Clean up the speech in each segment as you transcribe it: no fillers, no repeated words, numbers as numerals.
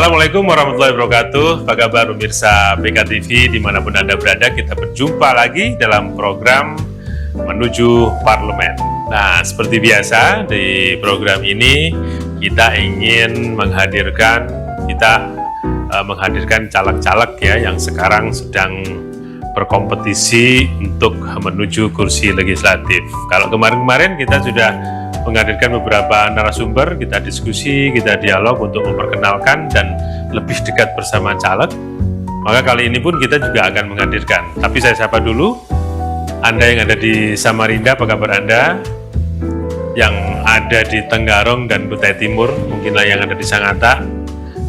Assalamualaikum warahmatullahi wabarakatuh. Apa kabar pemirsa PKTV dimanapun Anda berada, kita berjumpa lagi dalam program Menuju Parlemen. Nah, seperti biasa di program ini kita ingin menghadirkan caleg-caleg ya yang sekarang sedang berkompetisi untuk menuju kursi legislatif. Kalau kemarin-kemarin kita sudah menghadirkan beberapa narasumber, kita diskusi, kita dialog untuk memperkenalkan dan lebih dekat bersama caleg. Maka kali ini pun kita juga akan menghadirkan. Tapi saya sapa dulu, Anda yang ada di Samarinda, apa kabar Anda? Yang ada di Tenggarong dan Kutai Timur, mungkinlah yang ada di Sangatta.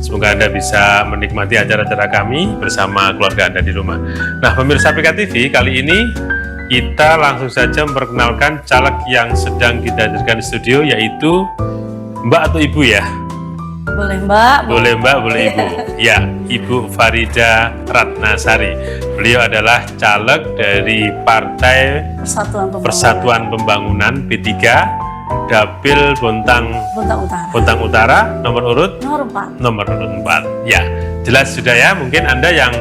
Semoga Anda bisa menikmati acara-acara kami bersama keluarga Anda di rumah. Nah, pemirsa PKTV, kali ini kita langsung saja memperkenalkan caleg yang sedang kita hadirkan di studio, yaitu Mbak atau Ibu ya? Boleh Mbak. Boleh Mbak, boleh Ibu. Ya, Ibu Farida Ratnasari. Beliau adalah caleg dari Partai Persatuan Pembangunan P3, Dapil Bontang Utara, nomor urut 4. Ya, jelas sudah ya. Mungkin Anda yang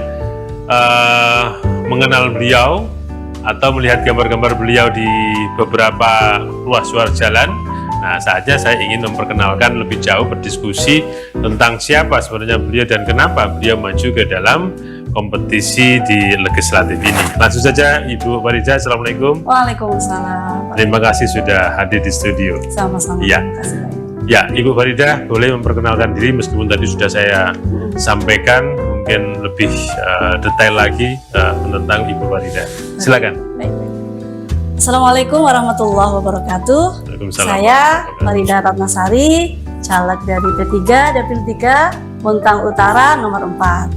mengenal beliau atau melihat gambar-gambar beliau di beberapa ruas jalan. Nah, saatnya saya ingin memperkenalkan lebih jauh, berdiskusi tentang siapa sebenarnya beliau dan kenapa beliau maju ke dalam kompetisi di legislatif ini. Langsung saja Ibu Farida, Assalamualaikum. Waalaikumsalam. Terima kasih sudah hadir di studio. Sama-sama. Ya. Ya, Ibu Farida boleh memperkenalkan diri meskipun tadi sudah saya sampaikan, mungkin lebih detail lagi tentang Ibu Farida. Silakan. Baik. Assalamualaikum warahmatullahi wabarakatuh. Saya Farida Ratnasari, caleg dari P3, Dapil 3, Bontang Utara, nomor 4.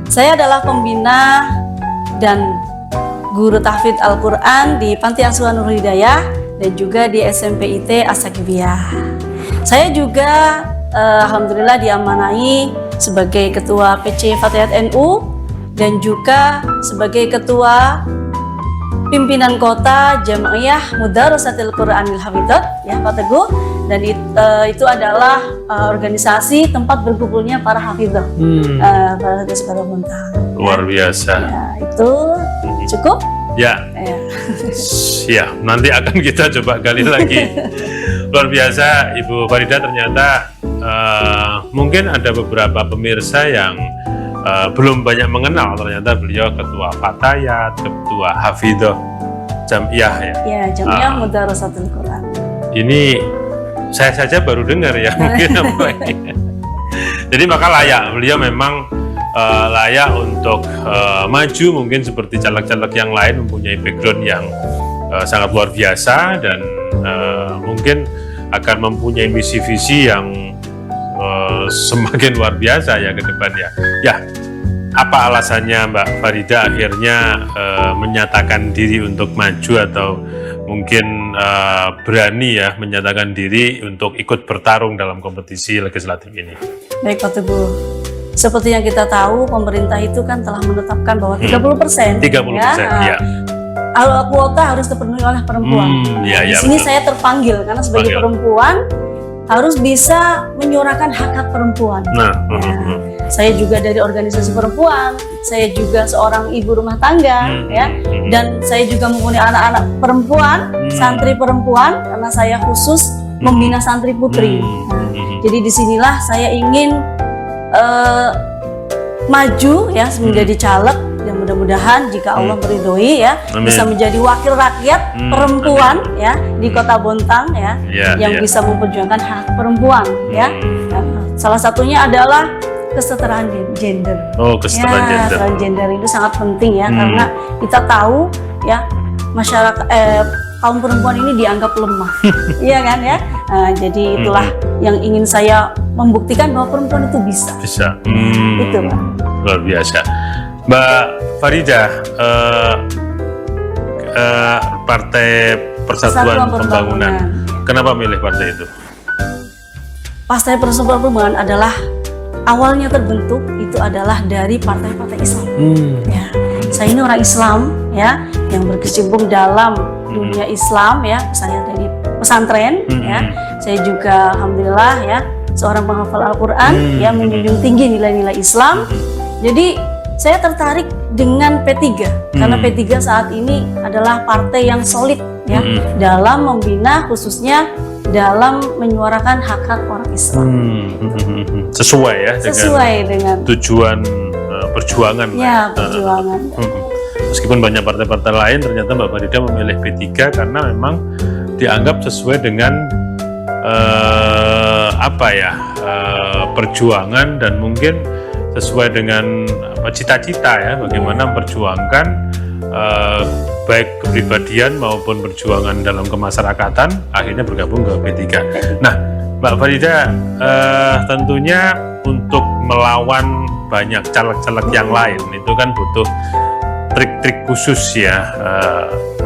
Saya adalah pembina dan guru tahfidz Al-Quran di Panti Asuhan Nurul Hidayah dan juga di SMP IT Asakibiyah. Saya juga alhamdulillah diamanai sebagai ketua PC Fatihat NU dan juga sebagai ketua pimpinan kota Jamiah Mudarrosatil Quranil Hafidhot ya Pak Teguh, dan itu adalah organisasi tempat berkumpulnya para hafidhah para sekolah Bontang. Luar biasa. Ya, itu cukup? Ya. Ya, nanti akan kita coba gali lagi. Luar biasa Ibu Farida, ternyata mungkin ada beberapa pemirsa yang belum banyak mengenal, ternyata beliau ketua Fatayat, ketua Hafidhah Jamiah ya. Ya, Jamiah Mudarrosatil Quran. Ini saya saja baru dengar ya mungkin apa ini. Jadi maka layak, beliau memang layak untuk maju, mungkin seperti caleg-caleg yang lain mempunyai background yang sangat luar biasa dan mungkin akan mempunyai misi visi yang semakin luar biasa ya ke depannya. Ya, apa alasannya Mbak Farida akhirnya menyatakan diri untuk maju atau mungkin berani ya menyatakan diri untuk ikut bertarung dalam kompetisi legislatif ini? Baik Pak Teguh, seperti yang kita tahu pemerintah itu kan telah menetapkan bahwa 30% ya. Kuota harus terpenuhi oleh perempuan. Di sini betul. saya terpanggil karena sebagai perempuan harus bisa menyuarakan hak-hak perempuan. Saya juga dari organisasi perempuan, saya juga seorang ibu rumah tangga, ya, dan saya juga mempunyai anak-anak perempuan, santri perempuan, karena saya khusus membina santri putri. Jadi disinilah saya ingin maju ya menjadi caleg. Dan mudah-mudahan jika Allah meridhoi ya, bisa menjadi wakil rakyat perempuan ya di Kota Bontang ya, yang bisa memperjuangkan hak perempuan ya. Salah satunya adalah kesetaraan gender. Kesetaraan gender itu sangat penting ya, karena kita tahu ya masyarakat kaum perempuan ini dianggap lemah. Iya kan ya. Jadi itulah yang ingin saya membuktikan bahwa perempuan itu bisa. Itu Pak. Luar biasa. Mbak Farida, Partai Persatuan Pembangunan. Kenapa milih partai itu? Partai Persatuan Pembangunan adalah awalnya terbentuk itu adalah dari partai-partai Islam. Ya, saya ini orang Islam ya yang berkecimpung dalam dunia Islam ya, misalnya dari pesantren ya. Saya juga alhamdulillah ya seorang penghafal Al-Quran, ya, menjunjung tinggi nilai-nilai Islam. Jadi saya tertarik dengan P3 karena P3 saat ini adalah partai yang solid, ya, dalam membina, khususnya dalam menyuarakan hak-hak orang Islam. Sesuai ya dengan tujuan perjuangan. Ya, perjuangan. Meskipun banyak partai-partai lain, ternyata Mbak Farida memilih P3 karena memang dianggap sesuai dengan perjuangan dan mungkin sesuai dengan cita-cita ya, bagaimana memperjuangkan baik kepribadian maupun perjuangan dalam kemasyarakatan, akhirnya bergabung ke P3. Nah, Mbak Farida, tentunya untuk melawan banyak caleg-caleg yang lain itu kan butuh trik-trik khusus ya.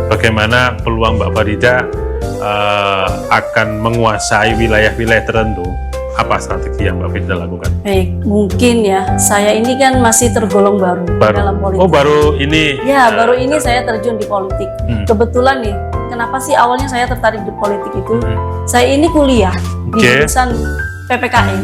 Bagaimana peluang Mbak Farida akan menguasai wilayah-wilayah tertentu? Apa strategi yang Mbak Farida lakukan? Baik, mungkin ya, saya ini kan masih tergolong baru dalam politik. Oh, baru ini? Ya, baru ini saya terjun di politik. Kebetulan nih, kenapa sih awalnya saya tertarik di politik itu? Saya ini kuliah di jurusan PPKN.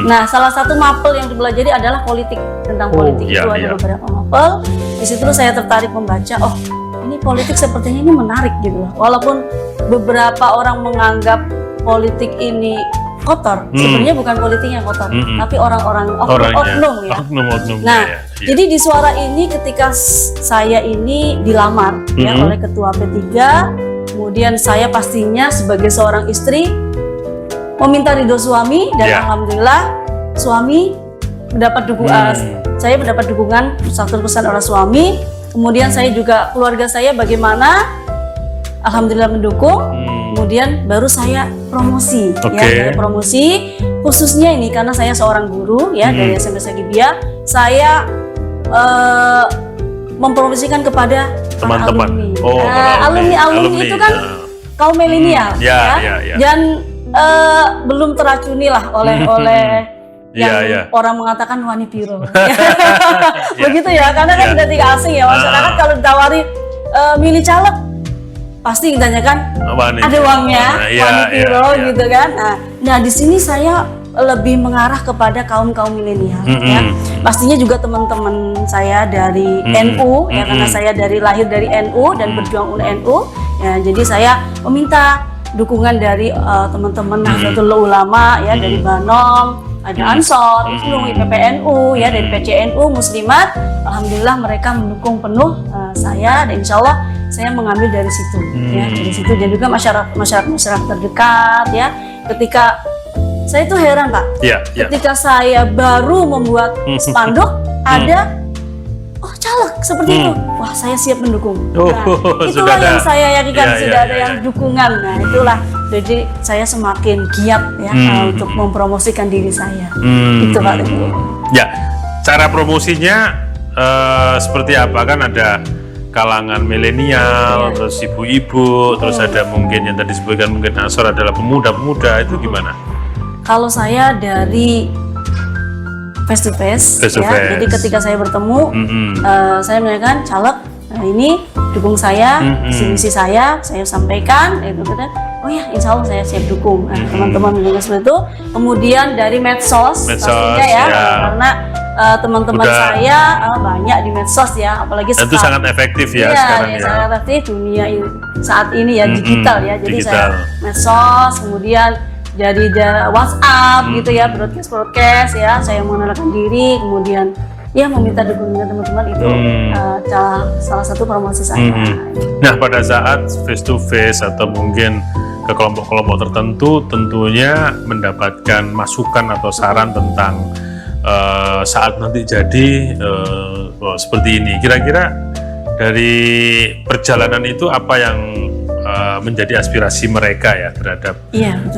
Nah, salah satu mapel yang dipelajari adalah politik, tentang politik itu ada beberapa mapel. Di situ saya tertarik membaca, oh ini politik sepertinya ini menarik gitu loh. Walaupun beberapa orang menganggap politik ini kotor, sebenarnya bukan politiknya yang kotor, tapi orang-orang oknum ya. Nah, jadi di Suara ini ketika saya ini dilamar ya oleh ketua P3, kemudian saya pastinya sebagai seorang istri meminta ridho suami dan alhamdulillah suami mendapat dukungan. Saya mendapat dukungan 100% oleh suami. Kemudian saya juga keluarga saya bagaimana, alhamdulillah mendukung. Kemudian baru saya promosi, ya, saya promosi khususnya ini karena saya seorang guru ya dari SMP Sagibia. Saya mempromosikan kepada teman-teman. Alumni itu kan kaum milenial, dan belum teracuni lah oleh yang orang mengatakan wani piro. Begitu ya, karena kan sudah tidak asing ya masyarakat kalau ditawari milih caleg pasti ditanyakan ada uangnya, wani piro gitu kan. Nah di sini saya lebih mengarah kepada kaum milenial ya. Pastinya juga teman-teman saya dari NU ya, karena saya lahir dari NU dan berjuang oleh NU ya, jadi saya meminta dukungan dari teman-teman Nahdlatul Ulama ya, dari Banom, ada Ansor, IPPNU ya, dari PCNU Muslimat. Alhamdulillah mereka mendukung penuh saya, dan insya Allah saya mengambil dari situ ya, dari situ. Dan juga masyarakat terdekat ya. Ketika saya itu heran Pak, ketika saya baru membuat spanduk ada caleg seperti itu, wah saya siap mendukung. Itulah yang saya yakinkan, sudah ada yang dukungan. Nah itulah, jadi saya semakin giat ya untuk mempromosikan diri saya. Itu Pak. Ya, cara promosinya seperti apa? Kan ada kalangan milenial, terus ibu-ibu, terus ada mungkin yang tadi disebutkan mungkin Ansor adalah pemuda-pemuda, itu gimana? Kalau saya dari face to face, ya. Jadi ketika saya bertemu, saya menanyakan caleg, nah ini dukung saya, visi saya sampaikan, itu kan, oh ya, insya Allah saya siap dukung. Nah, teman-teman mendengar seperti itu. Kemudian dari medsos pastinya ya, karena teman-teman saya banyak di medsos ya, apalagi sekarang. Itu sangat efektif ya sekarang ya. Sangat efektif dunia saat ini ya, digital ya. Jadi saya medsos, kemudian dari WhatsApp gitu ya, broadcast ya, saya mengenalkan diri, kemudian ya meminta dukungan teman-teman, itu salah satu promosi saya. Nah, pada saat face to face atau mungkin ke kelompok-kelompok tertentu, tentunya mendapatkan masukan atau saran tentang saat nanti jadi seperti ini. Kira-kira dari perjalanan itu apa yang menjadi aspirasi mereka ya terhadap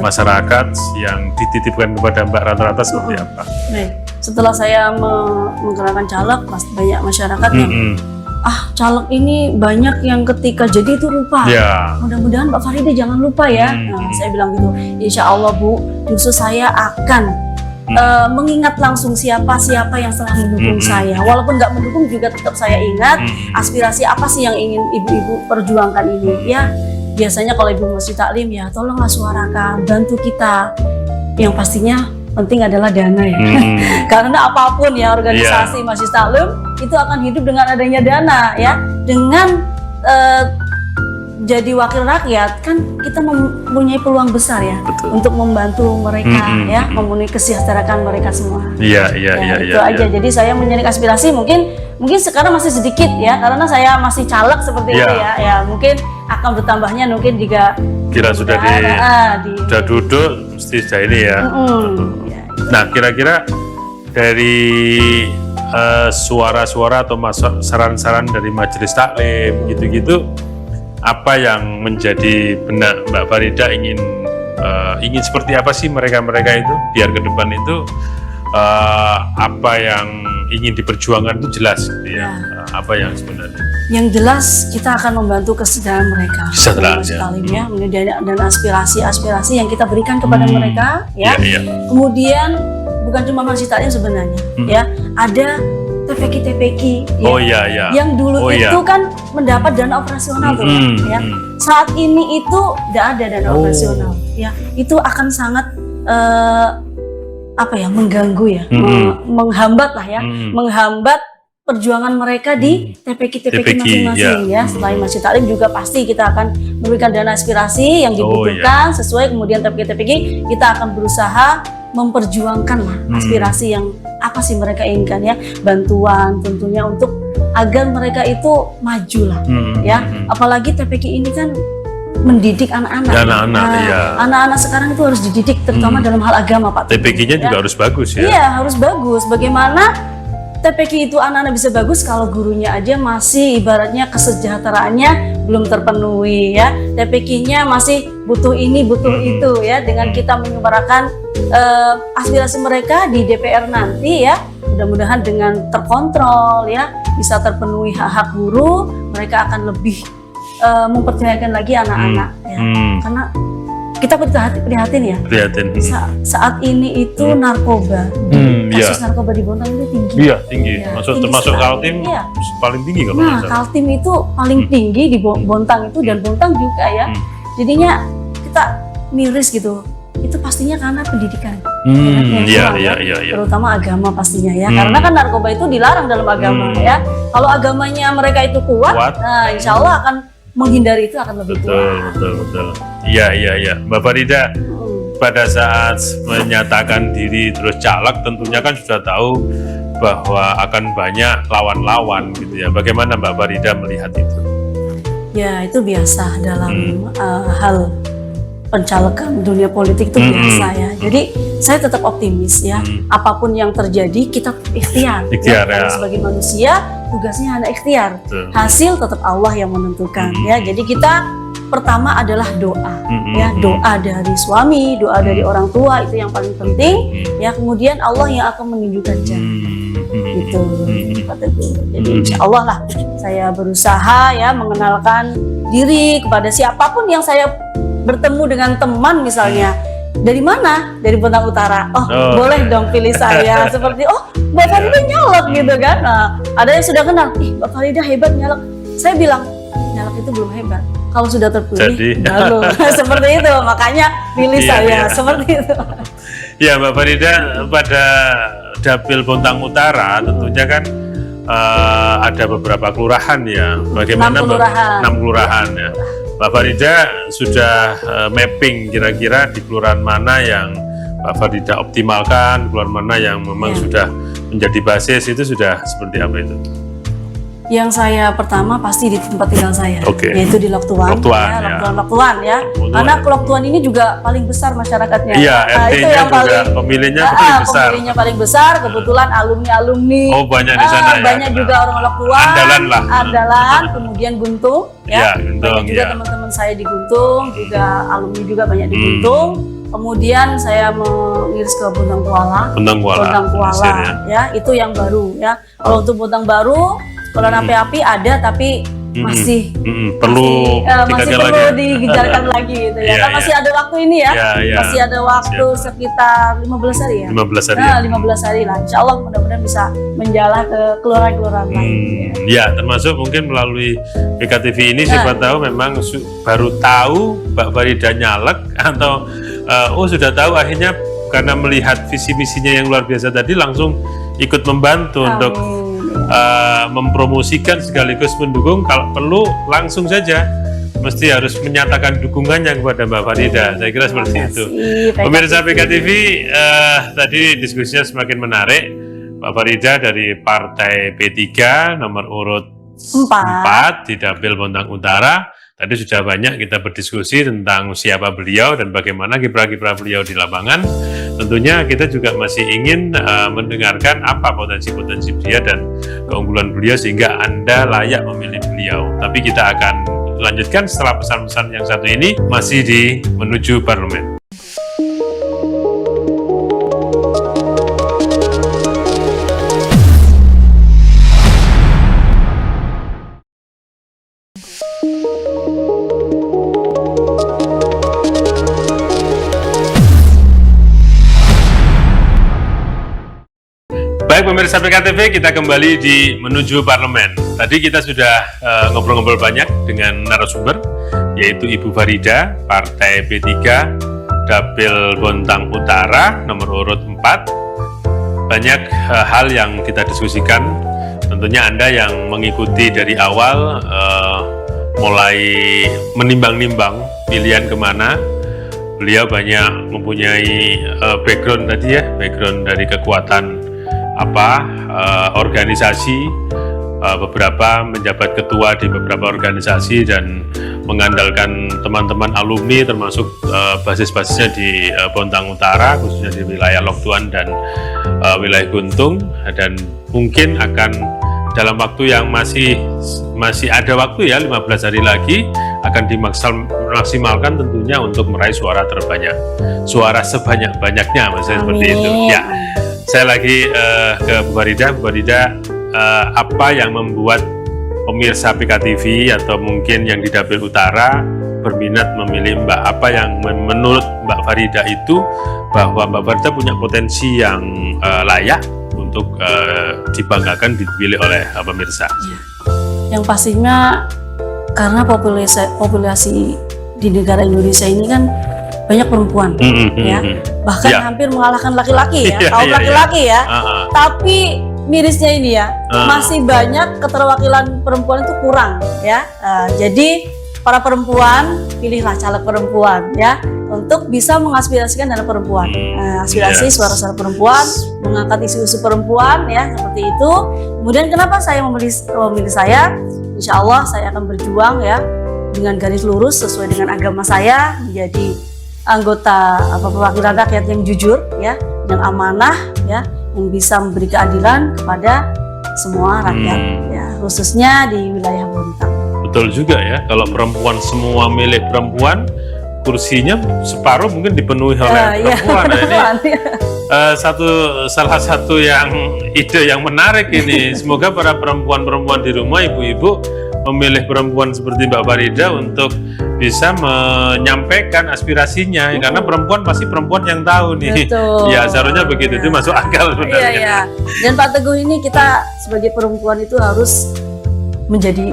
masyarakat yang dititipkan kepada Mbak rata-rata seperti apa? Baik. Setelah saya menggerakkan caleg, pasti banyak masyarakat yang caleg ini banyak yang ketika jadi itu lupa. Mudah-mudahan Mbak Farida jangan lupa ya. Nah, saya bilang gitu, insya Allah Bu, justru saya akan mengingat langsung siapa yang telah mendukung saya. Walaupun nggak mendukung juga tetap saya ingat aspirasi apa sih yang ingin ibu-ibu perjuangkan ini ya. Biasanya kalau ibu masih taklim ya, tolonglah suarakan, bantu kita. Yang pastinya penting adalah dana ya. Karena apapun ya organisasi Masjid Taklim itu akan hidup dengan adanya dana ya. Dengan jadi wakil rakyat kan kita mempunyai peluang besar ya. Betul. Untuk membantu mereka ya, memenuhi kesejahteraan mereka semua. Iya. Itu aja. Jadi saya menyanyikan aspirasi mungkin sekarang masih sedikit ya, karena saya masih caleg seperti itu ya. Ya mungkin akan bertambahnya mungkin jika sudah sudah duduk mesti sudah ini ya. Nah, kira-kira dari suara-suara atau saran-saran dari majelis taklim gitu-gitu, apa yang menjadi benak Mbak Farida ingin seperti apa sih mereka itu biar ke depan itu apa yang ingin diperjuangkan itu jelas gitu ya. Apa yang sebenarnya? Yang jelas kita akan membantu kesejahteraan mereka. Taklim ya, dan aspirasi yang kita berikan kepada mereka ya. Kemudian bukan cuma Masjid Taklim sebenarnya ya, ada TPQ ya, yang dulu itu kan mendapat dana operasional tuh ya. Saat ini itu tidak ada dana operasional ya. Itu akan sangat mengganggu ya, menghambat lah ya, menghambat perjuangan mereka di TPQ masing-masing ya. Selain Masjid Taklim juga pasti kita akan memberikan dana aspirasi yang dibutuhkan sesuai, kemudian TPQ kita akan berusaha memperjuangkan lah aspirasi yang apa sih mereka inginkan ya, bantuan tentunya untuk agar mereka itu maju lah ya. Apalagi TPQ ini kan mendidik anak-anak. Anak-anak sekarang itu harus dididik terutama dalam hal agama Pak. TPQ-nya juga harus bagus ya. Iya, harus bagus. Bagaimana TPQ itu anak-anak bisa bagus kalau gurunya aja masih ibaratnya kesejahteraannya belum terpenuhi ya. TPQ-nya masih butuh ini, butuh itu ya. Dengan kita menyuarakan aspirasi mereka di DPR nanti ya, mudah-mudahan dengan terkontrol ya, bisa terpenuhi hak-hak guru, mereka akan lebih mempercayakan lagi anak-anak ya. Karena kita prihatin ya. Saat ini itu narkoba, kasus narkoba di Bontang itu tinggi. Iya, tinggi. Termasuk Kaltim paling tinggi kalau Nah, Kaltim itu paling tinggi di Bontang itu, dan Bontang juga ya. Jadinya kita miris gitu. Itu pastinya karena pendidikan. Terutama agama pastinya ya. Karena kan narkoba itu dilarang dalam agama ya. Kalau agamanya mereka itu kuat, nah insya Allah akan menghindari itu akan lebih kuat. Betul. Iya. Mbak Farida pada saat menyatakan diri terus caleg tentunya kan sudah tahu bahwa akan banyak lawan-lawan gitu ya. Bagaimana Mbak Farida melihat itu? Ya itu biasa dalam hal pencalekan dunia politik itu biasa ya. Jadi saya tetap optimis ya. Apapun yang terjadi kita ikhtiar ya. Sebagai manusia tugasnya hanya ikhtiar. Hasil tetap Allah yang menentukan ya. Jadi kita pertama adalah doa ya, doa dari suami, doa dari orang tua itu yang paling penting ya. Kemudian Allah yang akan menunjukkan jalan. Gitu Pak Teguh. Jadi insya Allah lah saya berusaha ya mengenalkan diri kepada siapapun yang saya bertemu dengan teman misalnya. Dari mana? Dari Bontang Utara. Boleh dong pilih saya. Seperti Mbak Farida nyalek gitu kan. Nah, ada yang sudah kenal, Mbak Farida hebat nyalek. Saya bilang, nyalek itu belum hebat. Kalau sudah terpilih, baru. Seperti itu. Makanya pilih saya. Seperti itu. Ya Mbak Farida, pada Dapil Bontang Utara tentunya kan ada beberapa kelurahan ya. Bagaimana 6 kelurahan ya. Mbak Farida sudah mapping kira-kira di kelurahan mana yang Mbak Farida optimalkan, kelurahan mana yang memang sudah menjadi basis, itu sudah seperti apa itu? Yang saya pertama pasti di tempat tinggal saya, yaitu di Loktuan ya. Karena Loktuan ini juga paling besar masyarakatnya. Iya, RT-nya juga paling, pemilihnya paling besar. Pemilihnya paling besar, kebetulan alumni. Banyak di sana ya. Banyak juga orang Loktuan. Andalan, kemudian Guntung ya. Banyak juga teman-teman saya di Guntung, juga alumni juga banyak di Guntung. Kemudian saya mengiris ke Bontang Kuala ya, itu yang baru ya. Kalau untuk Bontang baru, kalau api-api ada tapi masih perlu digejarkan lagi gitu ya. Kan masih ada waktu ini ya. Masih ada waktu sekitar 15 hari ya. 15 hari lah. Insya Allah mudah-mudahan bisa menjalar ke kelurahan-kelurahan lain. Ya, termasuk mungkin melalui PKTV ini siapa tahu memang baru tahu Mbak Farida nyalek atau sudah tahu akhirnya karena melihat visi misinya yang luar biasa tadi langsung ikut membantu untuk mempromosikan sekaligus mendukung. Kalau perlu langsung saja mesti harus menyatakan dukungannya kepada Mbak Farida. Saya kira seperti itu. Pemirsa PKTV, tadi diskusinya semakin menarik. Mbak Farida dari Partai P3 nomor urut 4 di Dapil Bontang Utara. Tadi sudah banyak kita berdiskusi tentang siapa beliau dan bagaimana kiprah-kiprah beliau di lapangan. Tentunya kita juga masih ingin mendengarkan apa potensi-potensi dia dan keunggulan beliau sehingga Anda layak memilih beliau. Tapi kita akan lanjutkan setelah pesan-pesan yang satu ini masih di Menuju Parlemen. Baik pemirsa PKTV, kita kembali di Menuju Parlemen. Tadi kita sudah ngobrol-ngobrol banyak dengan narasumber, yaitu Ibu Farida, Partai P3, Dapil Bontang Utara, nomor urut 4. Banyak hal yang kita diskusikan. Tentunya Anda yang mengikuti dari awal, mulai menimbang-nimbang pilihan kemana. Beliau banyak mempunyai background tadi ya, background dari kekuatan organisasi, beberapa menjabat ketua di beberapa organisasi dan mengandalkan teman-teman alumni termasuk basis-basisnya di Bontang Utara, khususnya di wilayah Loktuan dan wilayah Guntung, dan mungkin akan dalam waktu yang masih ada waktu ya, 15 hari lagi akan dimaksimalkan tentunya untuk meraih suara terbanyak, suara sebanyak-banyaknya, maksudnya seperti itu ya. Saya lagi ke Bu Farida. Bu Farida, apa yang membuat pemirsa PKTV atau mungkin yang di Dapil Utara berminat memilih Mbak? Apa yang menurut Mbak Farida itu bahwa Mbak Farida punya potensi yang layak untuk dibanggakan dipilih oleh pemirsa? Yang pastinya karena populasi di negara Indonesia ini kan banyak perempuan, ya, bahkan hampir mengalahkan laki-laki ya, kaum laki-laki ya. Tapi mirisnya ini ya, masih banyak keterwakilan perempuan itu kurang ya. Jadi para perempuan, pilihlah caleg perempuan ya, untuk bisa mengaspirasikan dana perempuan, aspirasi suara-suara perempuan, mengangkat isu-isu perempuan ya, seperti itu. Kemudian kenapa saya memilih saya? Insya Allah saya akan berjuang ya dengan garis lurus sesuai dengan agama saya, menjadi anggota perwakilan rakyat yang jujur ya, yang amanah ya, yang bisa memberi keadilan kepada semua rakyat ya, khususnya di wilayah Bontang. Betul juga ya, kalau perempuan semua milik perempuan, kursinya separuh mungkin dipenuhi oleh perempuan. Nah, ini salah satu yang ide yang menarik ini. Semoga para perempuan-perempuan di rumah, ibu-ibu memilih perempuan seperti Mbak Farida untuk bisa menyampaikan aspirasinya, karena perempuan pasti perempuan yang tahu nih. Betul. Ya seharusnya begitu, itu masuk akal sebenarnya. Iya. Dan Pak Teguh, ini kita sebagai perempuan itu harus menjadi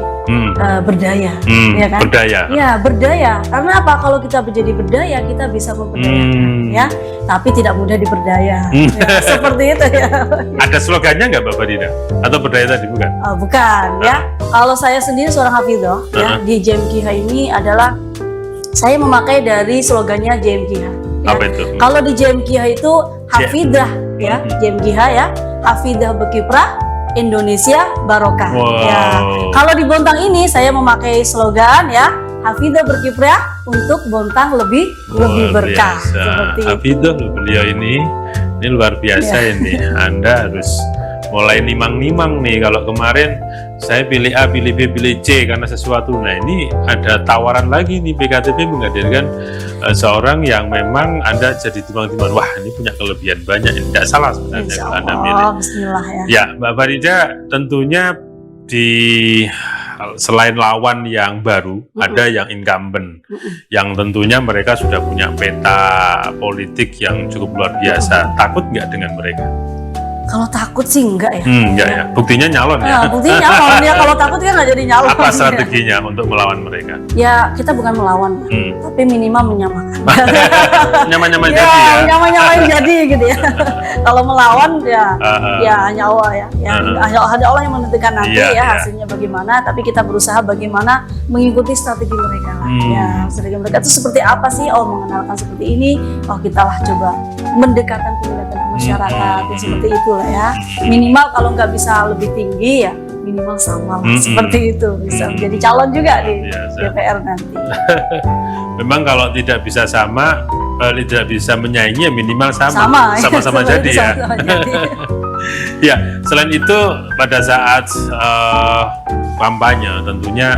berdaya, ya kan? Berdaya. Ya, berdaya. Karena apa? Kalau kita menjadi berdaya, kita bisa memberdayakan, ya. Tapi tidak mudah diberdaya. Ya, seperti itu ya. Ada slogannya nggak Mbak Farida? Atau berdaya tadi bukan? Bukan, ya. Kalau saya sendiri seorang hafidhah, ya, di JMKH ini adalah saya memakai dari slogannya JMKH. Ya. Apa itu? Kalau di JMKH itu hafidhah, ya, JMKH ya, hafidhah berkiprah, Indonesia barokah. Wow. Ya. Kalau di Bontang ini saya memakai slogan ya, hafidhah berkiprah untuk Bontang lebih berkah. Seperti hafidhah beliau ini luar biasa ini. Anda harus mulai nimang-nimang nih. Kalau kemarin saya pilih A, pilih B, pilih C karena sesuatu. Nah ini ada tawaran lagi nih, PKTV menghadirkan seorang yang memang Anda jadi timbang-timbang, wah ini punya kelebihan banyak, ini tidak salah sebenarnya kalau Anda milih. Bismillah ya. Ya Mbak Farida, tentunya selain lawan yang baru, ada yang incumbent, yang tentunya mereka sudah punya peta politik yang cukup luar biasa. Takut nggak dengan mereka? Kalau takut sih enggak ya. Enggak ya. Buktinya nyalon ya. Nah, buktinya nyalon ya. Kalau takut kan nggak jadi nyalon. Apa strateginya untuk melawan mereka? Ya kita bukan melawan, tapi minimal menyamakan. Nyaman-nyaman Ya, jadi ya. nyaman-nyaman jadi gitu ya. Kalau melawan ya, ya hanya Allah ya. Hanya Allah yang menentukan nanti ya hasilnya bagaimana. Tapi kita berusaha bagaimana mengikuti strategi mereka lah. Ya, strategi mereka itu seperti apa sih? Oh, mengenalkan seperti ini. Oh, kita lah coba mendekatkan ke masyarakat yang seperti itulah ya. Minimal kalau nggak bisa lebih tinggi ya minimal sama lah seperti itu, bisa menjadi calon juga di DPR nanti. Memang kalau tidak bisa sama, tidak bisa menyaingi ya minimal sama-sama jadi ya. Ya, selain itu pada saat kampanye tentunya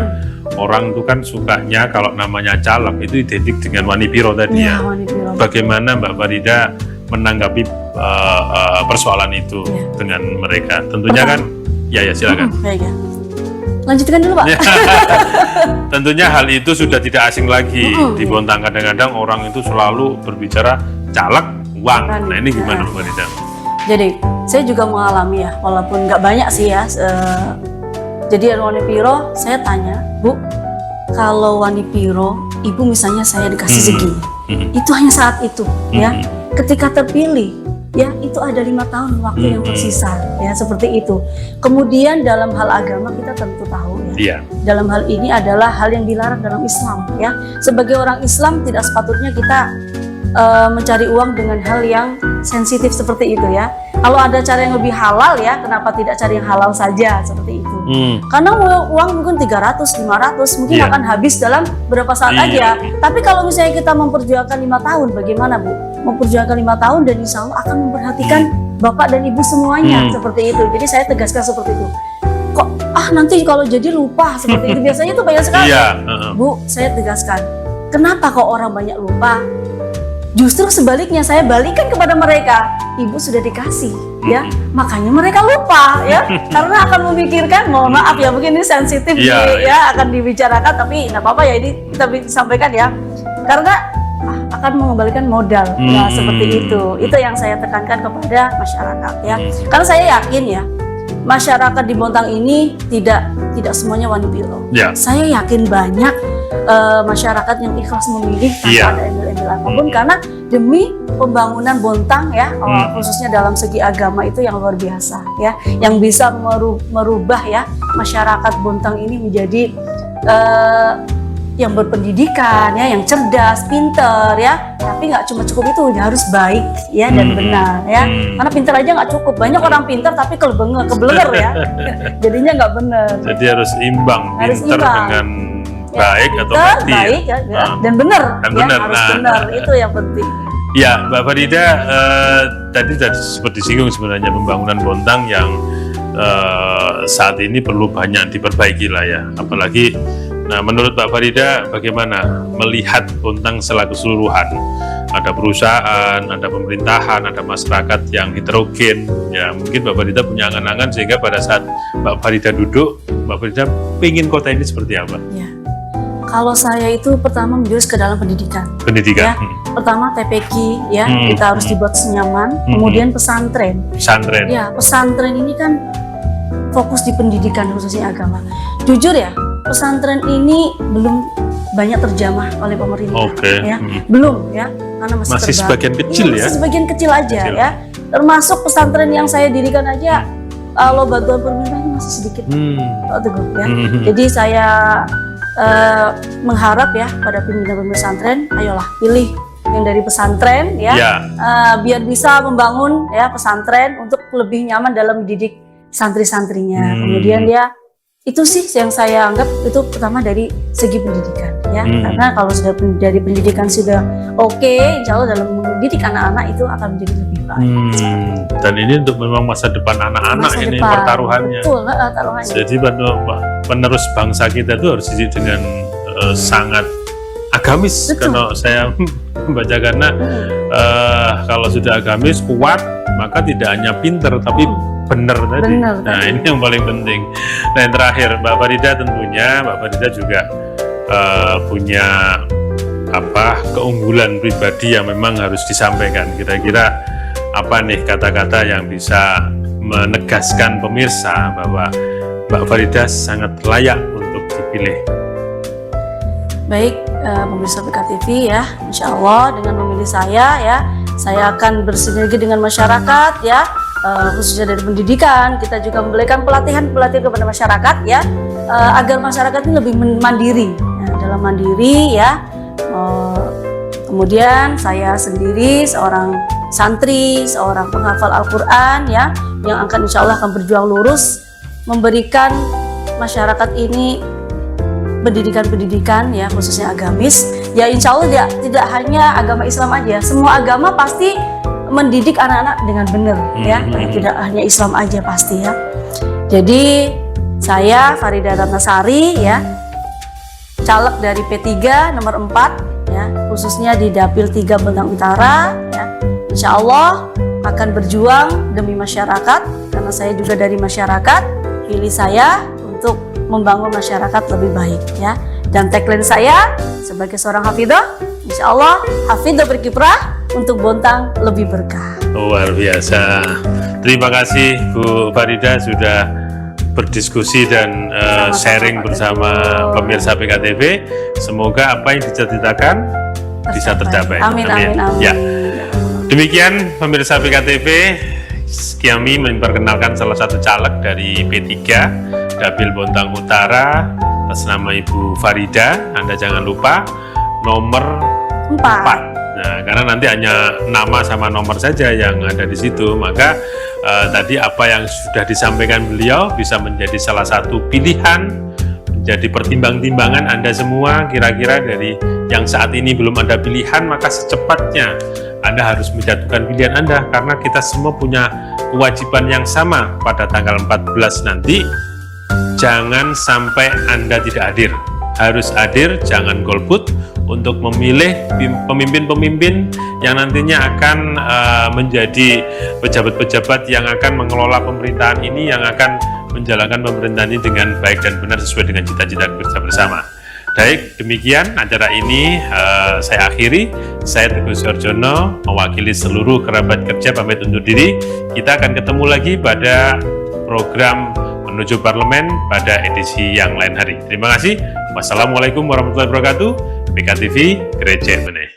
orang itu kan sukanya kalau namanya caleg itu identik dengan Wani Piro tadi ya. Bagaimana Mbak Farida menanggapi persoalan itu dengan mereka? Tentunya kan, ya silakan. Ya. Lanjutkan dulu Pak. Tentunya hal itu sudah tidak asing lagi di Bontang. Kadang-kadang orang itu selalu berbicara caleg, uang. Nah ini gimana Mbak Farida? Jadi saya juga mengalami ya, walaupun nggak banyak sih ya. Jadi Wani Piro, saya tanya, Bu, kalau Wani Piro, Ibu misalnya saya dikasih segini, itu hanya saat itu ya. Ketika terpilih ya itu ada 5 tahun waktu yang tersisa ya, seperti itu. Kemudian dalam hal agama kita tentu tahu ya, dalam hal ini adalah hal yang dilarang dalam Islam ya. Sebagai orang Islam tidak sepatutnya kita mencari uang dengan hal yang sensitif seperti itu ya. Kalau ada cara yang lebih halal ya, kenapa tidak cari yang halal saja seperti itu? Karena uang mungkin 300, 500 mungkin akan habis dalam beberapa saat aja. Tapi kalau misalnya kita memperjuangkan 5 tahun, bagaimana Bu? Memperjuangkan 5 tahun dan insya Allah akan memperhatikan Bapak dan Ibu semuanya seperti itu. Jadi saya tegaskan seperti itu. Kok nanti kalau jadi lupa seperti itu, biasanya itu banyak sekali. Bu, saya tegaskan. Kenapa kok orang banyak lupa? Justru sebaliknya saya balikan kepada mereka, Ibu sudah dikasih ya, makanya mereka lupa ya, karena akan memikirkan, mohon maaf ya mungkin ini sensitif ya akan dibicarakan, tapi nggak apa-apa ya, ini kita sampaikan ya, karena akan mengembalikan modal ya, seperti itu yang saya tekankan kepada masyarakat ya, karena saya yakin ya masyarakat di Bontang ini tidak semuanya Wani Piro. Saya yakin banyak masyarakat yang ikhlas memilih tanpa ada embel-embel apapun, karena demi pembangunan Bontang ya, khususnya dalam segi agama itu yang luar biasa ya, yang bisa merubah ya masyarakat Bontang ini menjadi yang berpendidikan ya, yang cerdas, pinter ya, tapi nggak cuma cukup itu, harus baik ya dan benar ya, karena pinter aja nggak cukup, banyak orang pinter tapi kebelenger ya, jadinya nggak benar. Jadi harus imbang, pinter dengan baik atau baik ya, dan benar ya, harus benar, itu yang penting. Ya Mbak Farida, tadi seperti disinggung sebenarnya pembangunan Bontang yang saat ini perlu banyak diperbaiki lah ya, apalagi menurut Mbak Farida bagaimana melihat Bontang secara keseluruhan? Ada perusahaan, ada pemerintahan, ada masyarakat yang heterogen ya, mungkin Mbak Farida punya angan-angan sehingga pada saat Mbak Farida duduk, Mbak Farida pengen kota ini seperti apa? Ya. Kalau saya itu pertama menjurus ke dalam pendidikan. Ya. Pertama TPQ ya, kita harus dibuat senyaman. Kemudian pesantren. Ya, pesantren ini kan fokus di pendidikan khususnya agama. Jujur ya, pesantren ini belum banyak terjamah oleh pemerintah. Ya, belum ya, karena masih sebagian kecil ya. Masih sebagian kecil aja ya. Termasuk pesantren yang saya dirikan aja, kalau bantuan pemerintah masih sedikit. Ya. Jadi saya mengharap ya pada pimpinan pesantren, ayolah pilih yang dari pesantren ya, biar bisa membangun ya pesantren untuk lebih nyaman dalam mendidik santri-santrinya. Kemudian ya itu sih yang saya anggap itu pertama dari segi pendidikan ya, karena kalau sudah dari pendidikan sudah oke, insya Allah dalam mendidik anak-anak itu akan menjadi lebih baik. Dan ini untuk memang masa depan anak-anak ini pertaruhannya. Betul, taruhannya. Jadi penerus bangsa kita itu harus dididik dengan sangat agamis. Kalau saya membaca, karena kalau sudah agamis kuat maka tidak hanya pinter tapi benar tadi. Nah ini yang paling penting. Nah yang terakhir Mbak Farida, tentunya Mbak Farida juga punya keunggulan pribadi yang memang harus disampaikan. Kira-kira apa nih kata-kata yang bisa menegaskan pemirsa bahwa Mbak Farida sangat layak untuk dipilih. Baik, pemirsa PKTV ya, insya Allah dengan memilih saya akan bersinergi dengan masyarakat ya, khususnya dari pendidikan. Kita juga memberikan pelatihan kepada masyarakat ya, agar masyarakat ini lebih mandiri, ya, dalam mandiri ya. Kemudian saya sendiri seorang santri, seorang penghafal Al-Quran ya, yang akan insya Allah akan berjuang lurus memberikan masyarakat ini pendidikan ya, khususnya agamis ya. Insya Allah tidak hanya agama Islam aja, semua agama pasti mendidik anak-anak dengan benar ya, tidak hanya Islam aja pasti ya. Jadi saya Farida Ratnasari ya, caleg dari P3 nomor 4 ya, khususnya di Dapil 3 Bontang Utara ya. Insya Allah akan berjuang demi masyarakat, karena saya juga dari masyarakat. Pilih saya untuk membangun masyarakat lebih baik ya. Dan tagline saya sebagai seorang hafidhah, insya Allah hafidhah berkiprah untuk Bontang lebih berkah. Luar biasa. Terima kasih Bu Farida sudah berdiskusi dan sharing bersama pemirsa PKTV. Semoga apa yang dicita-citakan bisa tercapai. Amin, amin, amin. Ya. Demikian pemirsa PKTV, kami memperkenalkan salah satu caleg dari P3 Dapil Bontang Utara atas nama Ibu Farida. Anda jangan lupa nomor 4. Nah, karena nanti hanya nama sama nomor saja yang ada di situ, maka tadi apa yang sudah disampaikan beliau bisa menjadi salah satu pilihan, menjadi pertimbang-timbangan Anda semua. Kira-kira dari yang saat ini belum ada pilihan, maka secepatnya Anda harus menjatuhkan pilihan Anda, karena kita semua punya kewajiban yang sama pada tanggal 14 nanti. Jangan sampai Anda tidak hadir, harus hadir, jangan golput, untuk memilih pemimpin-pemimpin yang nantinya akan menjadi pejabat-pejabat yang akan mengelola pemerintahan ini, yang akan menjalankan pemerintahan ini dengan baik dan benar sesuai dengan cita-cita kita bersama. Baik, demikian acara ini saya akhiri. Saya Teguh Suharjono mewakili seluruh kerabat kerja pamit undur diri. Kita akan ketemu lagi pada program Menuju Parlemen pada edisi yang lain hari. Terima kasih. Wassalamualaikum warahmatullahi wabarakatuh. PKTV Gereja Meneh.